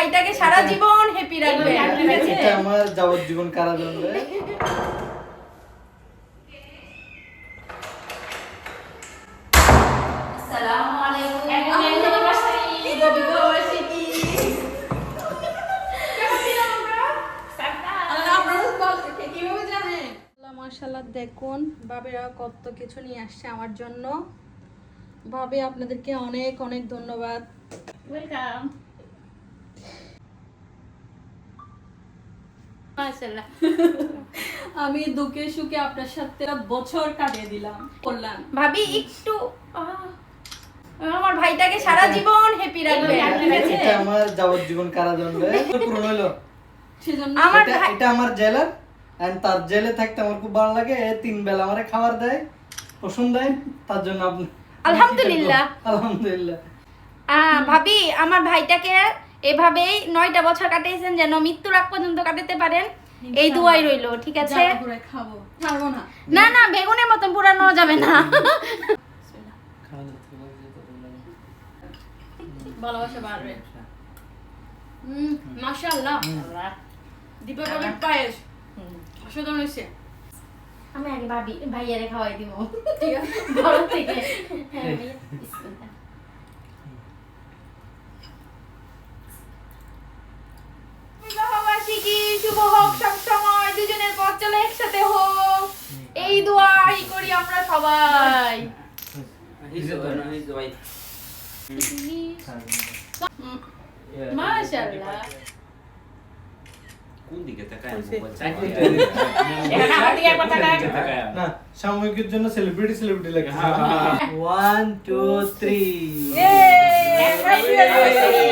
ভাইটাকে সারা জীবন হ্যাপি রাখবে। এটা আমার যাবজ্জীবন কারাদণ্ড। আসসালামু আলাইকুম। মাশাআল্লাহ, দেখুন ভাবিরা কত কিছু নিয়ে আসছে আমার জন্য। ভাবি আপনাদেরকে অনেক অনেক ধন্যবাদ। ওয়েলকাম। মাশাআল্লাহ, আমি দুঃখে সুখে আপনার সাথে বছর কাটিয়ে দিলাম করলাম। ভাবি একটু আমার ভাইটাকে সারা জীবন হ্যাপি রাখবে। এটা আমার যাবজ্জীবন কারাদণ্ড পূরণ হলো। সেজন্য আমার এটা আমার জেলার এন্ড তার জেলে থাকতে আমার খুব ভালো লাগে। 3 বেলা আমারে খাবার দেয়, পোষণ দেয়, তার জন্য আপনি আলহামদুলিল্লাহ। আলহামদুলিল্লাহ। ভাবি আমার ভাইটাকে এভাবেই 9টা বছর কাটিয়েছেন, যেন মৃত্যুর আগ পর্যন্ত কাটাতে পারেন, এই দোয়াই রইলো। ঠিক আছে? জামা পরে খাবো, ছাড়বো না। না না, বেগুনের মতন পুরানো যাবে না। ভালোবাসা বাড়বে। মাশাআল্লাহ, দীপাবলির পায়েস অসাধারণ হয়েছে। আমি আগে ভাবি ভাইয়ারে খাওয়াই দিব। ঠিক আছে, ঘর থেকে। হ্যাঁ, ভাইয়া, বিসমিল্লাহ। বিবাহবার্ষিকী শুভ হোক, সবসময় দুজনের পথ চলে একসাথে হোক, এই দোয়াই করি আমরা সবাই। মাশাআল্লাহ। কোন দিকে তাকায়? এখানে আমার দিকে একবার তাকায়। না, সাময়িকের জন্য সেলিব্রিটি লাগে। হ্যাঁ, হ্যাঁ, 1 2 3 Yay! Happy anniversary!